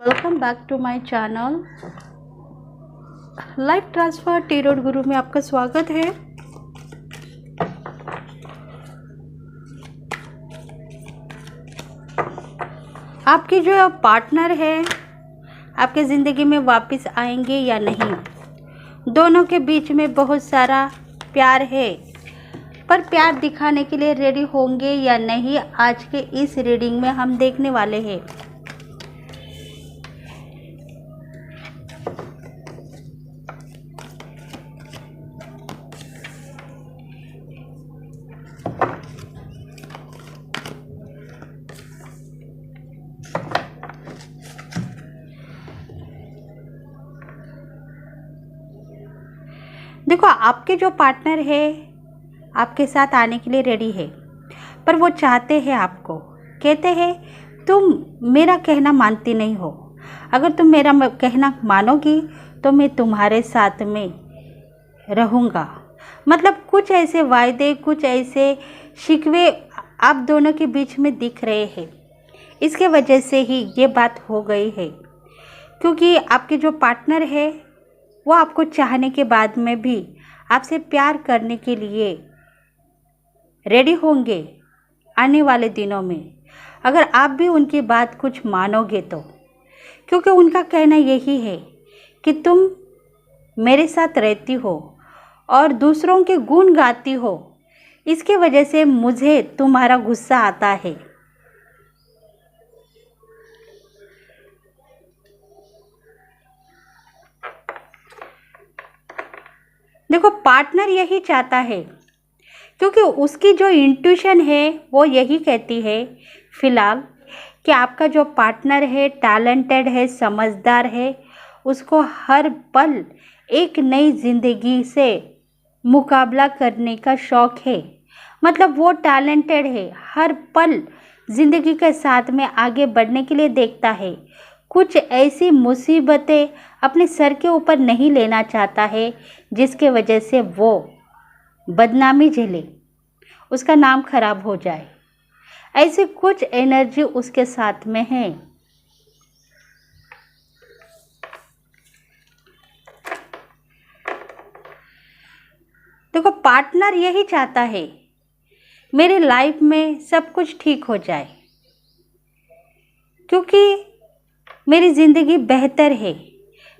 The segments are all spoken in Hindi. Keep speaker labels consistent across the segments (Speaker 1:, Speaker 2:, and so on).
Speaker 1: Welcome back to my channel. Life transfer tarot guru में आपका स्वागत है। आपके जो पार्टनर है आपके ज़िंदगी में वापस आएंगे या नहीं, दोनों के बीच में बहुत सारा प्यार है, पर प्यार दिखाने के लिए रेडी होंगे या नहीं, आज के इस रीडिंग में हम देखने वाले हैं। देखो, आपके जो पार्टनर है आपके साथ आने के लिए रेडी है, पर वो चाहते हैं आपको, कहते हैं तुम मेरा कहना मानती नहीं हो, अगर तुम मेरा कहना मानोगी तो मैं तुम्हारे साथ में रहूँगा। मतलब कुछ ऐसे वायदे, कुछ ऐसे शिकवे आप दोनों के बीच में दिख रहे हैं। इसके वजह से ही ये बात हो गई है, क्योंकि आपके जो पार्टनर है वो आपको चाहने के बाद में भी आपसे प्यार करने के लिए रेडी होंगे आने वाले दिनों में, अगर आप भी उनकी बात कुछ मानोगे तो। क्योंकि उनका कहना यही है कि तुम मेरे साथ रहती हो और दूसरों के गुण गाती हो, इसके वजह से मुझे तुम्हारा गुस्सा आता है। देखो, पार्टनर यही चाहता है, क्योंकि उसकी जो इंट्यूशन है वो यही कहती है फिलहाल कि आपका जो पार्टनर है टैलेंटेड है, समझदार है, उसको हर पल एक नई ज़िंदगी से मुकाबला करने का शौक़ है। मतलब वो टैलेंटेड है, हर पल ज़िंदगी के साथ में आगे बढ़ने के लिए देखता है। कुछ ऐसी मुसीबतें अपने सर के ऊपर नहीं लेना चाहता है जिसके वजह से वो बदनामी झेले, उसका नाम खराब हो जाए। ऐसी कुछ एनर्जी उसके साथ में है। देखो, पार्टनर यही चाहता है मेरी लाइफ में सब कुछ ठीक हो जाए, क्योंकि मेरी ज़िंदगी बेहतर है।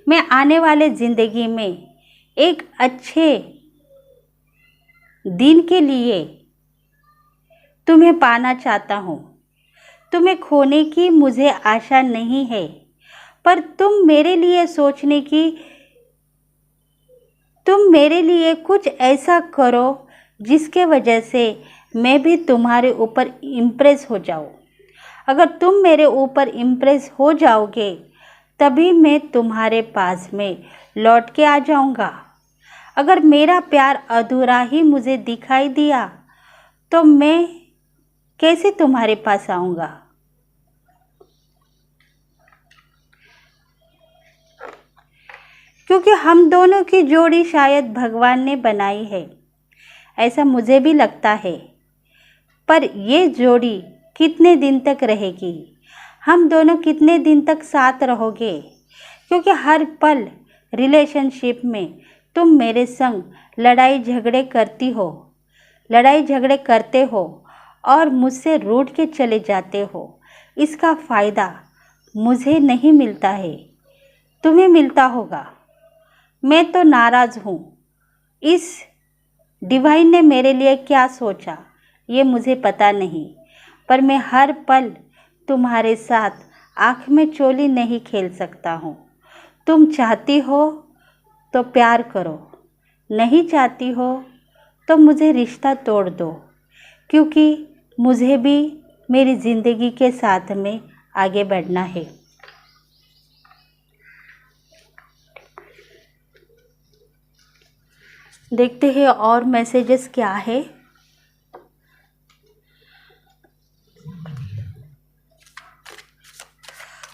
Speaker 1: मैं आने वाले ज़िंदगी में एक अच्छे दिन के लिए तुम्हें पाना चाहता हूँ। तुम्हें खोने की मुझे आशा नहीं है, पर तुम मेरे लिए सोचने की, तुम मेरे लिए कुछ ऐसा करो जिसके वजह से मैं भी तुम्हारे ऊपर इम्प्रेस हो जाऊँ। अगर तुम मेरे ऊपर इम्प्रेस हो जाओगे तभी मैं तुम्हारे पास में लौट के आ जाऊँगा। अगर मेरा प्यार अधूरा ही मुझे दिखाई दिया तो मैं कैसे तुम्हारे पास आऊँगा। क्योंकि हम दोनों की जोड़ी शायद भगवान ने बनाई है, ऐसा मुझे भी लगता है, पर ये जोड़ी कितने दिन तक रहेगी, हम दोनों कितने दिन तक साथ रहोगे। क्योंकि हर पल रिलेशनशिप में तुम मेरे संग लड़ाई झगड़े करती हो, लड़ाई झगड़े करते हो और मुझसे रूठ के चले जाते हो। इसका फ़ायदा मुझे नहीं मिलता है, तुम्हें मिलता होगा। मैं तो नाराज़ हूँ। इस डिवाइन ने मेरे लिए क्या सोचा ये मुझे पता नहीं, पर मैं हर पल तुम्हारे साथ आँख में चोली नहीं खेल सकता हूँ। तुम चाहती हो तो प्यार करो, नहीं चाहती हो तो मुझे रिश्ता तोड़ दो, क्योंकि मुझे भी मेरी ज़िंदगी के साथ में आगे बढ़ना है। देखते हैं और मैसेजेस क्या है।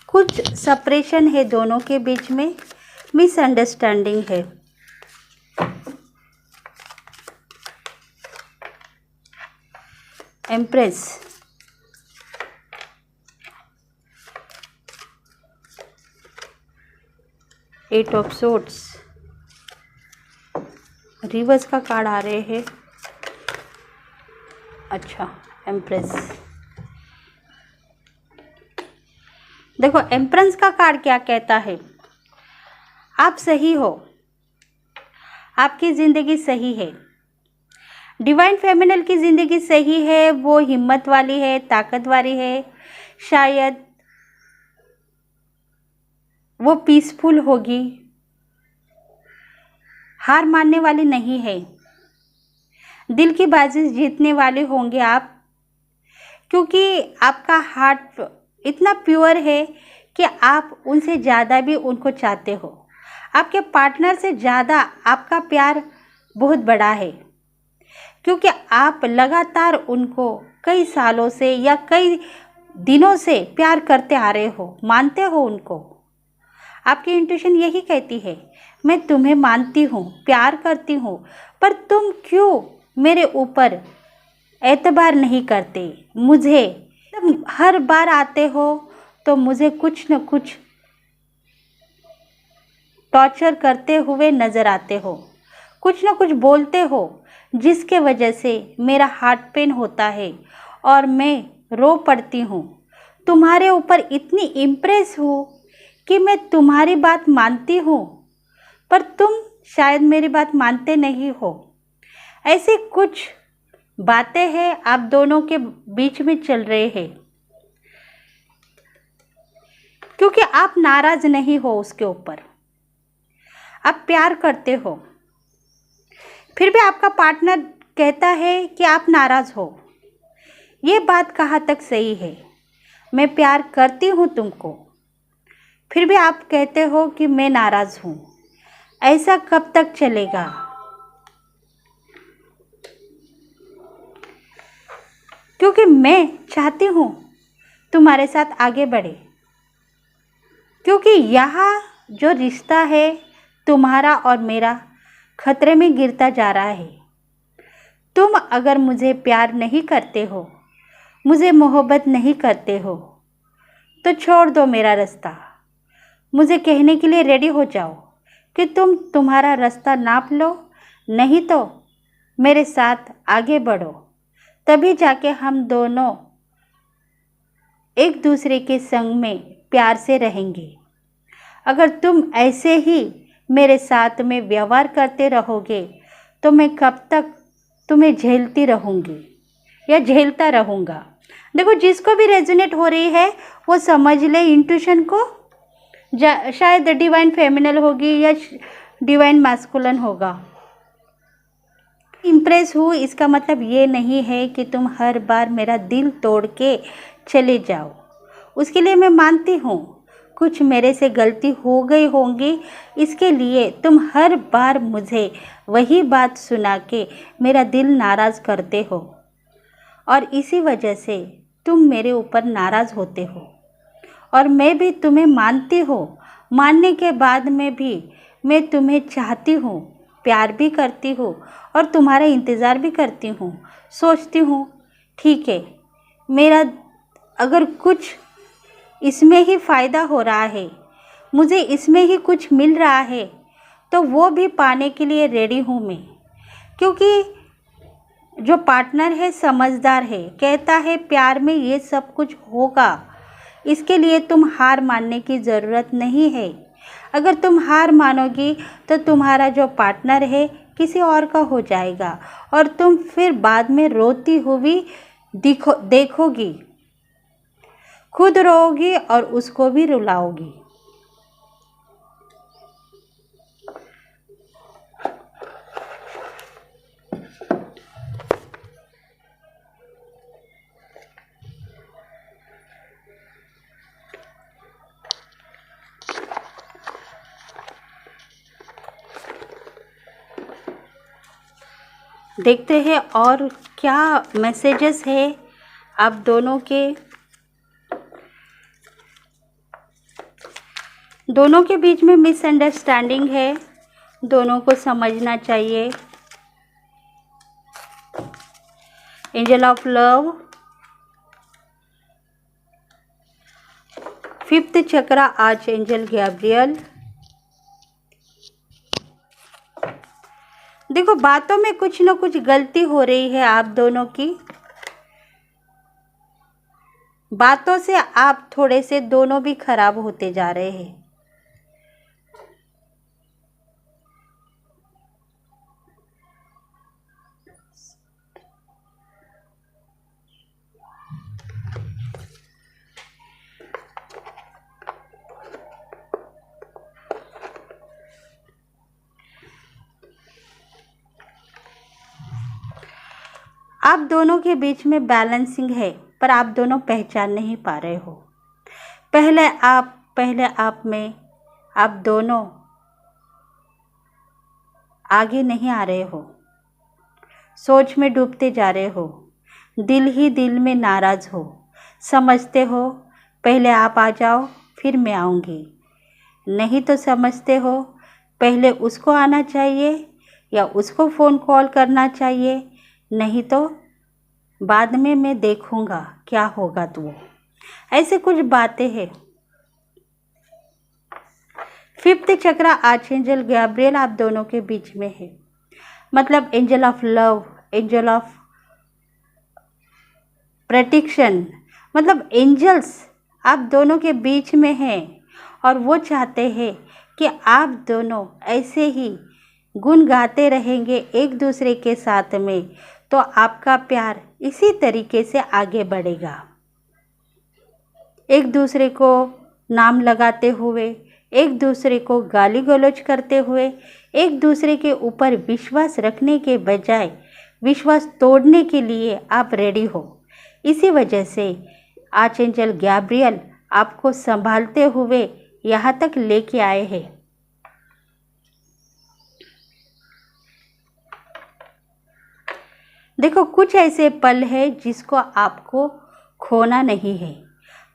Speaker 1: कुछ सेपरेशन है दोनों के बीच में, मिसअंडरस्टैंडिंग है। Empress, eight of swords, reverse का कार्ड आ रहे हैं। अच्छा, एम्प्रेस। देखो एम्प्रेस का कार्ड क्या कहता है, आप सही हो, आपकी ज़िंदगी सही है, डिवाइन फेमिनल की ज़िंदगी सही है, वो हिम्मत वाली है, ताकत वाली है, शायद वो पीसफुल होगी, हार मानने वाली नहीं है, दिल की बाजी जीतने वाले होंगे आप, क्योंकि आपका हार्ट इतना प्योर है कि आप उनसे ज़्यादा भी उनको चाहते हो, आपके पार्टनर से ज़्यादा आपका प्यार बहुत बड़ा है, क्योंकि आप लगातार उनको कई सालों से या कई दिनों से प्यार करते आ रहे हो, मानते हो उनको। आपकी इंट्यूशन यही कहती है, मैं तुम्हें मानती हूँ, प्यार करती हूँ, पर तुम क्यों मेरे ऊपर एतबार नहीं करते, मुझे तुम हर बार आते हो तो मुझे कुछ न कुछ टॉर्चर करते हुए नज़र आते हो, कुछ न कुछ बोलते हो, जिसके वजह से मेरा हार्ट पेन होता है और मैं रो पड़ती हूँ। तुम्हारे ऊपर इतनी इम्प्रेस हूँ कि मैं तुम्हारी बात मानती हूँ, पर तुम शायद मेरी बात मानते नहीं हो। ऐसी कुछ बातें हैं आप दोनों के बीच में चल रहे हैं, क्योंकि आप नाराज़ नहीं हो उसके ऊपर, आप प्यार करते हो, फिर भी आपका पार्टनर कहता है कि आप नाराज़ हो। ये बात कहाँ तक सही है, मैं प्यार करती हूँ तुमको, फिर भी आप कहते हो कि मैं नाराज़ हूँ, ऐसा कब तक चलेगा? क्योंकि मैं चाहती हूँ तुम्हारे साथ आगे बढ़े, क्योंकि यहाँ जो रिश्ता है तुम्हारा और मेरा खतरे में गिरता जा रहा है। तुम अगर मुझे प्यार नहीं करते हो, मुझे मोहब्बत नहीं करते हो, तो छोड़ दो मेरा रास्ता, मुझे कहने के लिए रेडी हो जाओ कि तुम तुम्हारा रास्ता नाप लो, नहीं तो मेरे साथ आगे बढ़ो, तभी जाके हम दोनों एक दूसरे के संग में प्यार से रहेंगे। अगर तुम ऐसे ही मेरे साथ में व्यवहार करते रहोगे तो मैं कब तक तुम्हें झेलती रहूँगी या झेलता रहूँगा। देखो जिसको भी रेजोनेट हो रही है वो समझ ले इंट्यूशन को, शायद डिवाइन फेमिनल होगी या डिवाइन मैस्कुलिन होगा। इम्प्रेस हूँ इसका मतलब ये नहीं है कि तुम हर बार मेरा दिल तोड़ के चले जाओ, उसके लिए मैं मानती हूँ कुछ मेरे से गलती हो गई होंगी, इसके लिए तुम हर बार मुझे वही बात सुना के मेरा दिल नाराज़ करते हो और इसी वजह से तुम मेरे ऊपर नाराज़ होते हो और मैं भी तुम्हें मानती हूँ, मानने के बाद में भी मैं तुम्हें चाहती हूँ, प्यार भी करती हूँ और तुम्हारा इंतज़ार भी करती हूँ। सोचती हूँ ठीक है, मेरा अगर कुछ इसमें ही फ़ायदा हो रहा है, मुझे इसमें ही कुछ मिल रहा है, तो वो भी पाने के लिए रेडी हूँ मैं, क्योंकि जो पार्टनर है समझदार है, कहता है प्यार में ये सब कुछ होगा, इसके लिए तुम हार मानने की ज़रूरत नहीं है। अगर तुम हार मानोगी तो तुम्हारा जो पार्टनर है किसी और का हो जाएगा और तुम फिर बाद में रोती हुई देखोगी, खुद रोओगी और उसको भी रुलाओगी। देखते हैं और क्या मैसेजेस है आप दोनों के बीच में मिसअंडरस्टैंडिंग है, दोनों को समझना चाहिए। Angel of love, 5th chakra arch angel Gabriel, देखो बातों में कुछ ना कुछ गलती हो रही है आप दोनों की। बातों से आप थोड़े से दोनों भी खराब होते जा रहे हैं। आप दोनों के बीच में बैलेंसिंग है, पर आप दोनों पहचान नहीं पा रहे हो। पहले आप में आप दोनों आगे नहीं आ रहे हो, सोच में डूबते जा रहे हो, दिल ही दिल में नाराज़ हो। समझते हो पहले आप आ जाओ फिर मैं आऊँगी, नहीं तो समझते हो पहले उसको आना चाहिए या उसको फ़ोन कॉल करना चाहिए, नहीं तो बाद में मैं देखूँगा क्या होगा। तो वो ऐसे कुछ बातें हैं। फिफ्थ चक्र आर्चएंजल गैब्रियल आप दोनों के बीच में है, मतलब angel of love, angel of protection, मतलब एंजल्स आप दोनों के बीच में हैं और वो चाहते हैं कि आप दोनों ऐसे ही गुण गाते रहेंगे एक दूसरे के साथ में, तो आपका प्यार इसी तरीके से आगे बढ़ेगा। एक दूसरे को नाम लगाते हुए, एक दूसरे को गाली गलौज करते हुए, एक दूसरे के ऊपर विश्वास रखने के बजाय विश्वास तोड़ने के लिए आप रेडी हो। इसी वजह से आर्चएंजल गैब्रियल आपको संभालते हुए यहाँ तक लेके आए हैं। देखो कुछ ऐसे पल है जिसको आपको खोना नहीं है।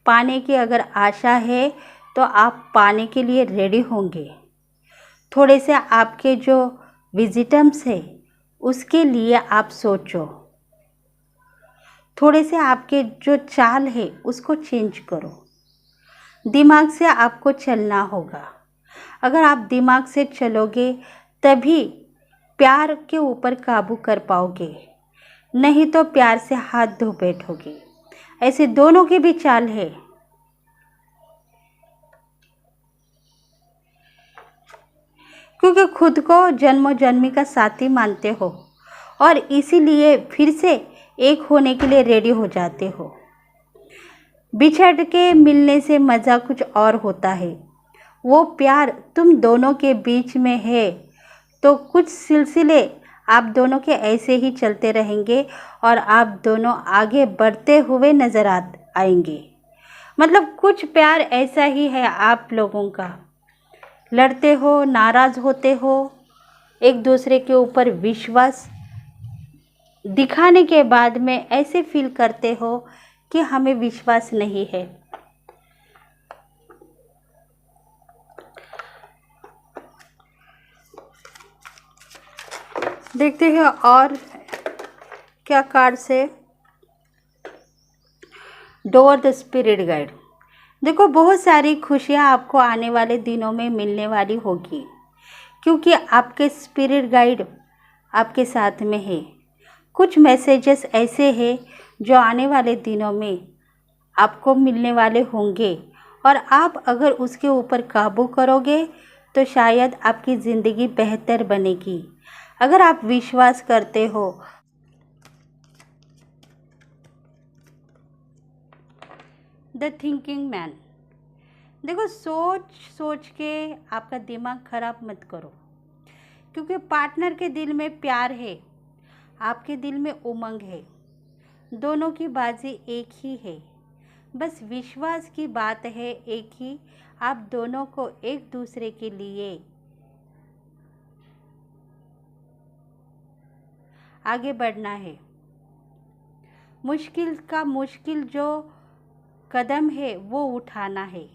Speaker 1: पाने की अगर आशा है तो आप पाने के लिए रेडी होंगे। थोड़े से आपके जो विजिटम्स है उसके लिए आप सोचो। थोड़े से आपके जो चाल है उसको चेंज करो। दिमाग से आपको चलना होगा। अगर आप दिमाग से चलोगे तभी प्यार के ऊपर काबू कर पाओगे, नहीं तो प्यार से हाथ धो बैठोगे। ऐसे दोनों की भी चाल है। क्योंकि खुद को जन्मों जन्मी का साथी मानते हो और इसीलिए फिर से एक होने के लिए रेडी हो जाते हो। बिछड़ के मिलने से मज़ा कुछ और होता है। वो प्यार तुम दोनों के बीच में है तो कुछ सिलसिले आप दोनों के ऐसे ही चलते रहेंगे और आप दोनों आगे बढ़ते हुए नज़र आएंगे। मतलब कुछ प्यार ऐसा ही है आप लोगों का। लड़ते हो, नाराज़ होते हो, एक दूसरे के ऊपर विश्वास दिखाने के बाद में ऐसे फील करते हो कि हमें विश्वास नहीं है। देखते हैं और क्या कार्ड से। Door the spirit guide. देखो बहुत सारी खुशियाँ आपको आने वाले दिनों में मिलने वाली होगी, क्योंकि आपके स्पिरिट गाइड आपके साथ में है। कुछ मैसेजेस ऐसे हैं जो आने वाले दिनों में आपको मिलने वाले होंगे और आप अगर उसके ऊपर काबू करोगे तो शायद आपकी ज़िंदगी बेहतर बनेगी। अगर आप विश्वास करते हो। The thinking man. देखो सोच सोच के आपका दिमाग खराब मत करो, क्योंकि पार्टनर के दिल में प्यार है, आपके दिल में उमंग है। दोनों की बाजी एक ही है, बस विश्वास की बात है एक ही। आप दोनों को एक दूसरे के लिए आगे बढ़ना है। मुश्किल जो कदम है वो उठाना है।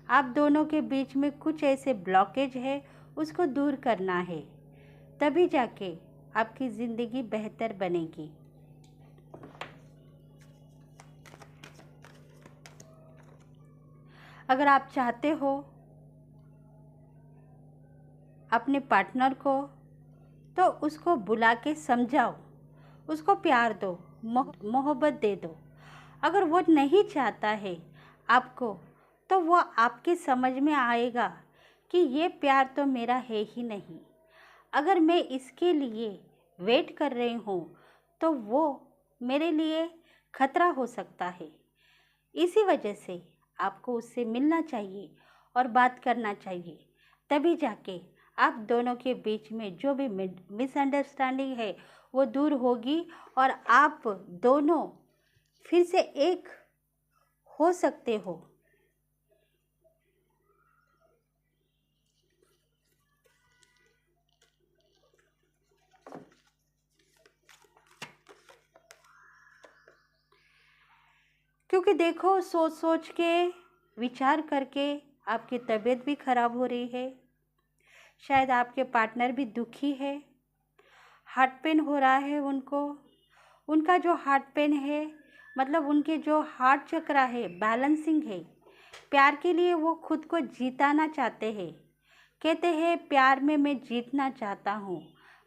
Speaker 1: आप दोनों के बीच में कुछ ऐसे ब्लॉकेज है उसको दूर करना है, तभी जाके आपकी ज़िंदगी बेहतर बनेगी। अगर आप चाहते हो अपने पार्टनर को तो उसको बुला के समझाओ, उसको प्यार दो, मोहब्बत दे दो। अगर वो नहीं चाहता है आपको, तो वो आपकी समझ में आएगा कि ये प्यार तो मेरा है ही नहीं। अगर मैं इसके लिए वेट कर रही हूँ तो वो मेरे लिए खतरा हो सकता है। इसी वजह से आपको उससे मिलना चाहिए और बात करना चाहिए। तभी जाके आप दोनों के बीच में जो भी मिसअंडरस्टैंडिंग है वो दूर होगी और आप दोनों फिर से एक हो सकते हो। क्योंकि देखो, सोच सोच के, विचार करके आपकी तबीयत भी खराब हो रही है। शायद आपके पार्टनर भी दुखी है, हार्ट पेन हो रहा है उनको। उनका जो हार्ट पेन है मतलब उनके जो हार्ट चक्र है, बैलेंसिंग है। प्यार के लिए वो खुद को जीताना चाहते हैं। कहते हैं प्यार में मैं जीतना चाहता हूँ,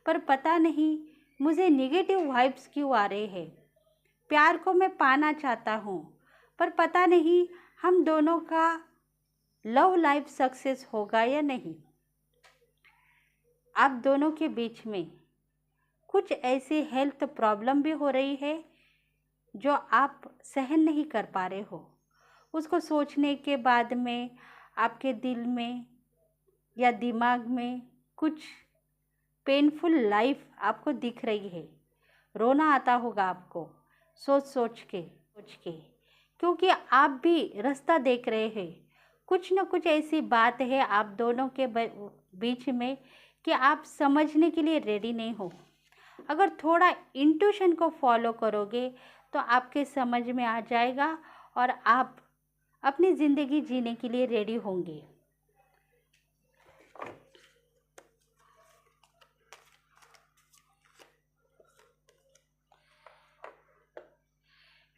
Speaker 1: पर पता नहीं मुझे नेगेटिव वाइब्स क्यों आ रहे हैं। प्यार को मैं पाना चाहता हूँ, पर पता नहीं हम दोनों का लव लाइफ सक्सेस होगा या नहीं। आप दोनों के बीच में कुछ ऐसी हेल्थ प्रॉब्लम भी हो रही है जो आप सहन नहीं कर पा रहे हो। उसको सोचने के बाद में आपके दिल में या दिमाग में कुछ पेनफुल लाइफ आपको दिख रही है। रोना आता होगा आपको सोच के, क्योंकि आप भी रास्ता देख रहे हैं। कुछ न कुछ ऐसी बात है आप दोनों के बीच में कि आप समझने के लिए रेडी नहीं हो। अगर थोड़ा इंट्यूशन को फॉलो करोगे तो आपके समझ में आ जाएगा और आप अपनी ज़िंदगी जीने के लिए रेडी होंगे।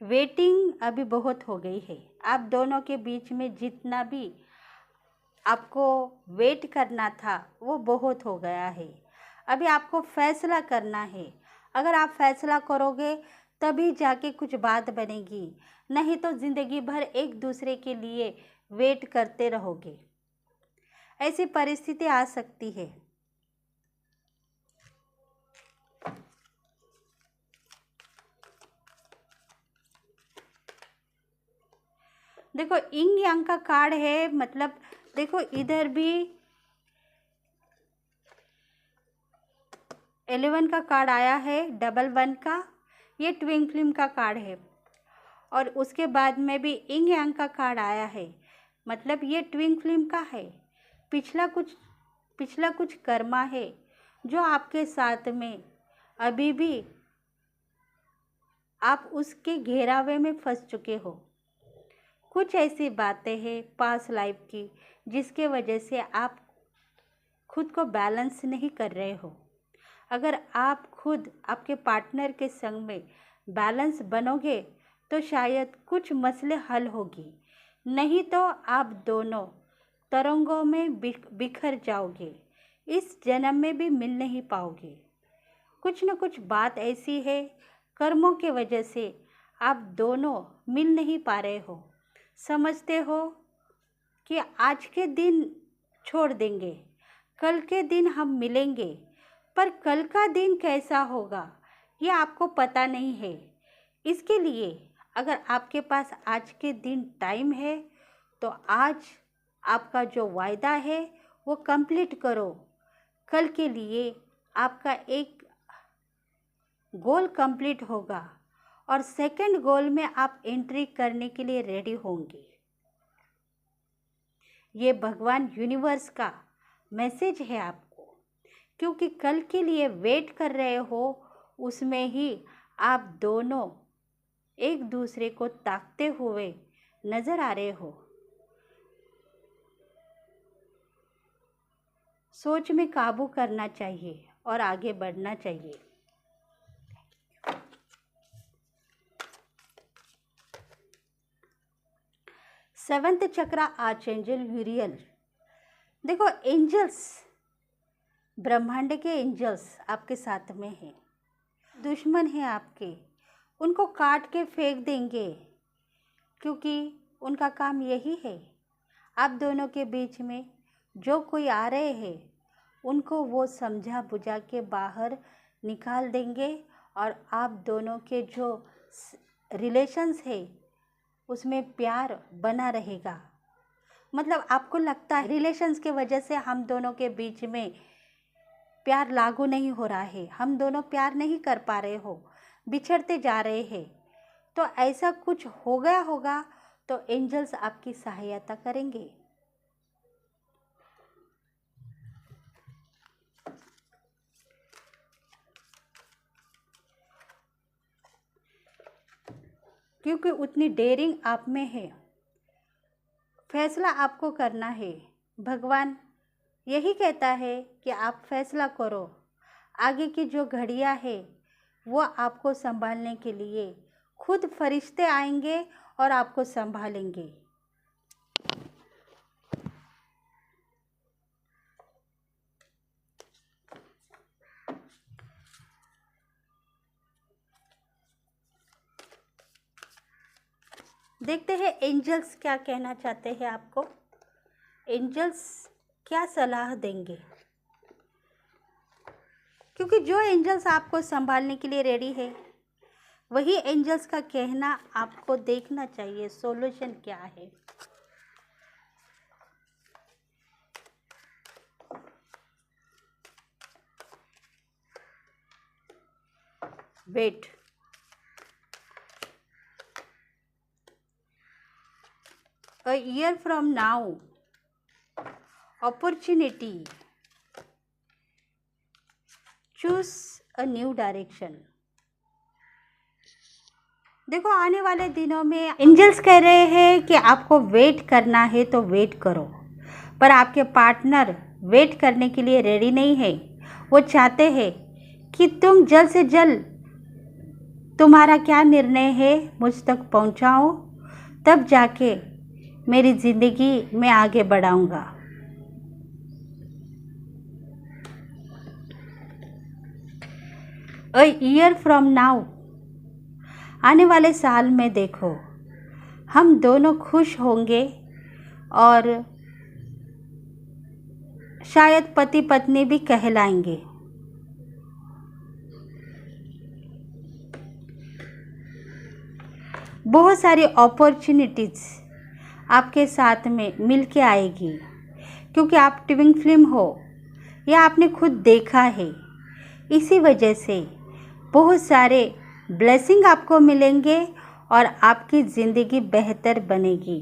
Speaker 1: वेटिंग अभी बहुत हो गई है। आप दोनों के बीच में जितना भी आपको वेट करना था वो बहुत हो गया है। अभी आपको फैसला करना है। अगर आप फैसला करोगे तभी जाके कुछ बात बनेगी, नहीं तो ज़िंदगी भर एक दूसरे के लिए वेट करते रहोगे। ऐसी परिस्थिति आ सकती है। देखो, इंग यांग का कार्ड है, मतलब देखो इधर भी 11 का कार्ड आया है, डबल 1 का। ये ट्विन फ्लेम का कार्ड है। और उसके बाद में भी इंग यांग का कार्ड आया है, मतलब ये ट्विन फ्लेम का है। पिछला कुछ कर्मा है जो आपके साथ में अभी भी आप उसके घेरावे में फंस चुके हो। कुछ ऐसी बातें हैं पास्ट लाइफ की जिसके वजह से आप खुद को बैलेंस नहीं कर रहे हो। अगर आप खुद आपके पार्टनर के संग में बैलेंस बनोगे तो शायद कुछ मसले हल होगी, नहीं तो आप दोनों तरंगों में बिखर जाओगे। इस जन्म में भी मिल नहीं पाओगे। कुछ न कुछ बात ऐसी है, कर्मों के वजह से आप दोनों मिल नहीं पा रहे हो। समझते हो कि आज के दिन छोड़ देंगे, कल के दिन हम मिलेंगे, पर कल का दिन कैसा होगा ये आपको पता नहीं है। इसके लिए अगर आपके पास आज के दिन टाइम है तो आज आपका जो वायदा है वो कंप्लीट करो। कल के लिए आपका एक गोल कंप्लीट होगा और सेकंड गोल में आप एंट्री करने के लिए रेडी होंगे। ये भगवान यूनिवर्स का मैसेज है आपको, क्योंकि कल के लिए वेट कर रहे हो, उसमें ही आप दोनों एक दूसरे को ताकते हुए नज़र आ रहे हो। सोच में काबू करना चाहिए और आगे बढ़ना चाहिए। सेवंथ चक्र आर्चएंजल यूरियल। देखो, एंजल्स ब्रह्मांड के एंजल्स आपके साथ में हैं। दुश्मन हैं आपके, उनको काट के फेंक देंगे, क्योंकि उनका काम यही है। आप दोनों के बीच में जो कोई आ रहे हैं उनको वो समझा बुझा के बाहर निकाल देंगे, और आप दोनों के जो रिलेशंस है उसमें प्यार बना रहेगा। मतलब आपको लगता है रिलेशंस के वजह से हम दोनों के बीच में प्यार लागू नहीं हो रहा है, हम दोनों प्यार नहीं कर पा रहे हो, बिछड़ते जा रहे हैं, तो ऐसा कुछ हो गया होगा तो एंजल्स आपकी सहायता करेंगे। क्योंकि उतनी डेयरिंग आप में है, फैसला आपको करना है। भगवान यही कहता है कि आप फैसला करो। आगे की जो घड़ियां है वो आपको संभालने के लिए खुद फरिश्ते आएंगे और आपको संभालेंगे। देखते हैं एंजल्स क्या कहना चाहते हैं आपको, एंजल्स क्या सलाह देंगे। क्योंकि जो एंजल्स आपको संभालने के लिए रेडी है वही एंजल्स का कहना आपको देखना चाहिए, सॉल्यूशन क्या है। Wait, a year from now, opportunity, choose a new direction। देखो आने वाले दिनों में एंजल्स कह रहे हैं कि आपको वेट करना है तो वेट करो, पर आपके पार्टनर वेट करने के लिए रेडी नहीं है। वो चाहते हैं कि तुम जल्द से जल्द तुम्हारा क्या निर्णय है मुझ तक पहुंचाओ, तब जाके मेरी ज़िंदगी में आगे बढ़ाऊंगा। अ ईयर फ्रॉम नाउ, आने वाले साल में देखो हम दोनों खुश होंगे और शायद पति पत्नी भी कहलाएंगे। बहुत सारी अपॉर्चुनिटीज़ आपके साथ में मिल के आएगी, क्योंकि आप ट्विन फ्लेम हो, यह आपने खुद देखा है। इसी वजह से बहुत सारे ब्लेसिंग आपको मिलेंगे और आपकी ज़िंदगी बेहतर बनेगी।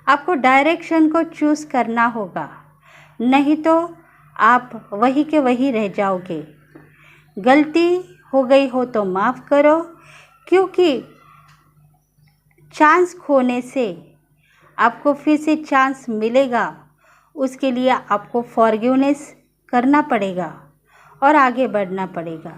Speaker 1: आपको डायरेक्शन को चूज़ करना होगा, नहीं तो आप वही के वही रह जाओगे। गलती हो गई हो तो माफ़ करो, क्योंकि चांस खोने से आपको फिर से चांस मिलेगा, उसके लिए आपको फॉरगिवनेस करना पड़ेगा और आगे बढ़ना पड़ेगा।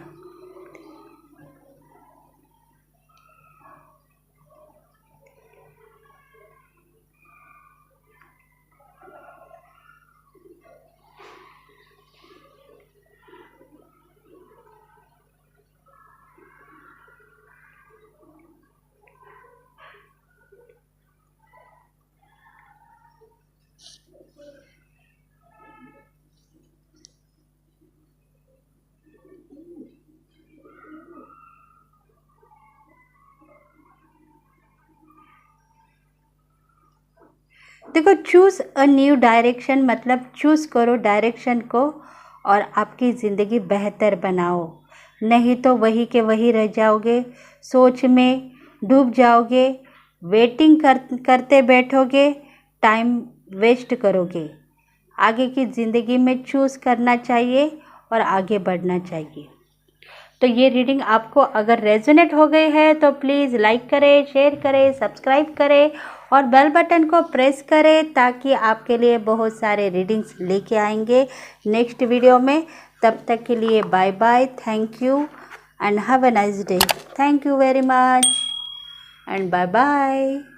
Speaker 1: देखो, चूज़ अ न्यू डायरेक्शन मतलब चूज़ करो डायरेक्शन को और आपकी ज़िंदगी बेहतर बनाओ, नहीं तो वही के वही रह जाओगे, सोच में डूब जाओगे, वेटिंग करते बैठोगे, टाइम वेस्ट करोगे। आगे की ज़िंदगी में चूज़ करना चाहिए और आगे बढ़ना चाहिए। तो ये रीडिंग आपको अगर रेजोनेट हो गई है तो प्लीज़ लाइक करें, शेयर करें, सब्सक्राइब करें और बेल बटन को प्रेस करें, ताकि आपके लिए बहुत सारे रीडिंग्स लेके आएंगे नेक्स्ट वीडियो में। तब तक के लिए bye bye, thank you and have a nice day. Thank you very much and bye bye.